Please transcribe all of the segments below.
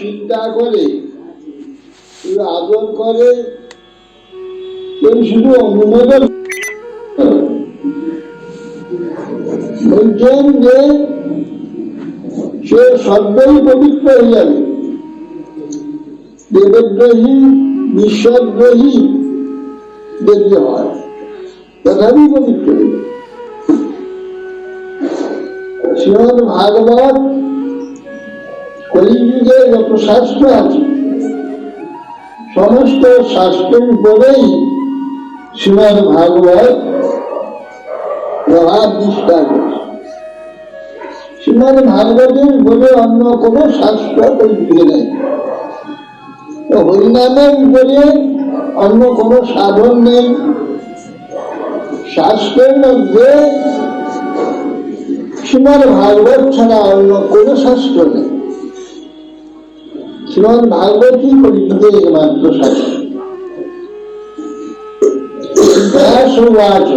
চিন্তা করে, কেউ আদর করে, কেউ শুধু অনুমোদন বলছেন যে সে সদ্যই পবিত্র হয়ে যাবে। দেবদ্রোহী নিঃস্বদ্রোহী দেখতে হয়, তথাপি পবিত্র হয়ে যাবে। শ্রীমদ ভাগবত কলিযুগে যত শাস্ত্র আছে সমস্ত শাস্ত্রের উপরেই শ্রীমদ ভাগবত প্রভাব বিস্তার করেছে। শ্রীমদ ভাগবতের উপরে অন্য কোন শাস্ত্র কলিযুগে নেই। হরিনামের উপরে অন্য কোন সাধন নেই। শাস্ত্রের মধ্যে শ্রীমদ ভাগবত ছাড়া অন্য কোন শাস্ত্র নেই। শ্রীমদ ভাগবতই কলিযুগের একমাত্র শাস্ত্র। ব্যাসোবাচ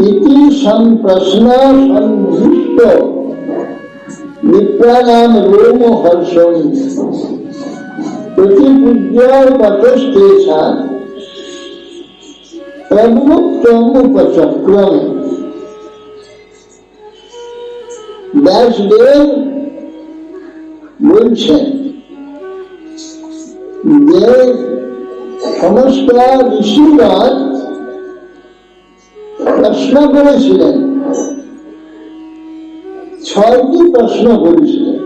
ইতি সম্প্রশ্ন সন্নিষ্ট বিপ্রাণাম রোম হর্ষণী প্রতিপূজ্য পতস্তেষাং প্রবুক্তম উপচক্রমে। ব্যাসদেব বলছেন যে সমস্ত ঋষিগণ প্রশ্ন করেছিলেন, 6টি প্রশ্ন করেছিলেন।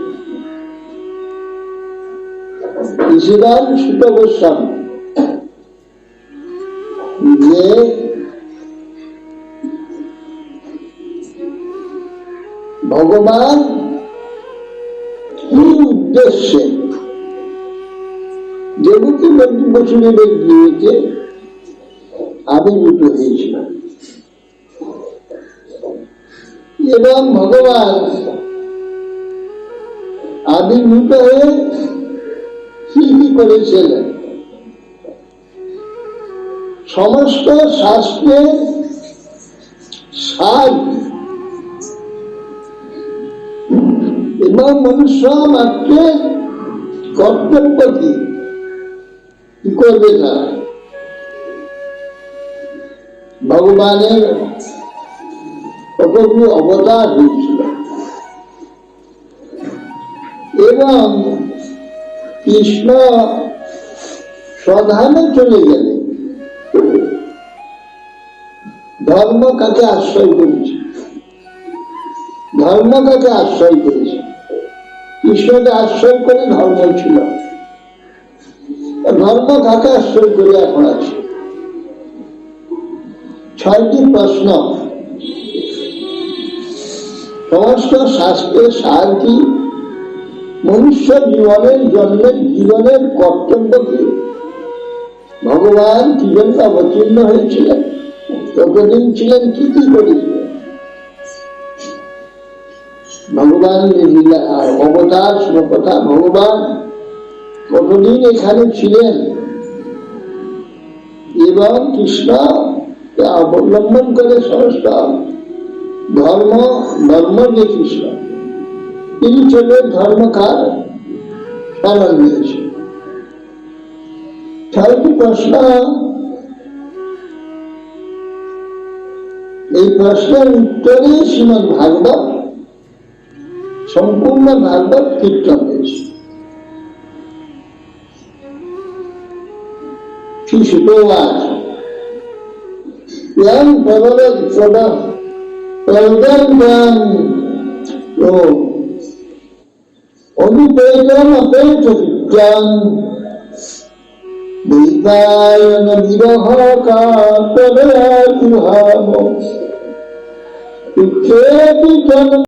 ঋষিগণ সুত গোস্বামী যে ভগবান কি উদ্দেশ্যে দেবকী বসুদেবের গৃহে আবির্ভূত হয়েছিল এবং ভগবান আবির্ভূত হয়ে কি কি করেছিলেন। সমস্ত শাস্ত্রের সার এবং মনুষ্য মাত্রের কর্তব্য কি করবে না। ভগবানের কতগুলো অবতার হয়েছিল এবং কৃষ্ণ স্বধামে চলে গেলে ধর্ম কাকে আশ্রয় করেছে? ধর্ম কাকে আশ্রয় করেছে? কৃষ্ণকে আশ্রয় করে ধর্ম ছিল। ধর্ম কাকে আশ্রয় করে এখন আছে? 6টি প্রশ্ন। সমস্ত শাস্ত্রের সার কি? মনুষ্য জীবনের জন্মের জীবনের কর্তব্য কি? ভগবান কি জন্য অবতীর্ণ হয়েছিলেন? কতদিন ছিলেন? কি কি করেছিলেন? ভগবান অবতার কথা, ভগবান কতদিন এখানে ছিলেন এবং কৃষ্ণ অবলম্বন করে সমস্ত ধর্ম যে কৃষ্ণ তিনি চলে ধর্মকার পালন দিয়েছে। 6টি প্রশ্ন। এই প্রশ্নের উত্তরে শ্রীমদ ভাগবত সম্পূর্ণ ভাগবত কীর্তন হয়েছে। অনুপেদন অপেক্ষিতাং দৈবায়ন বিরহ কাতরে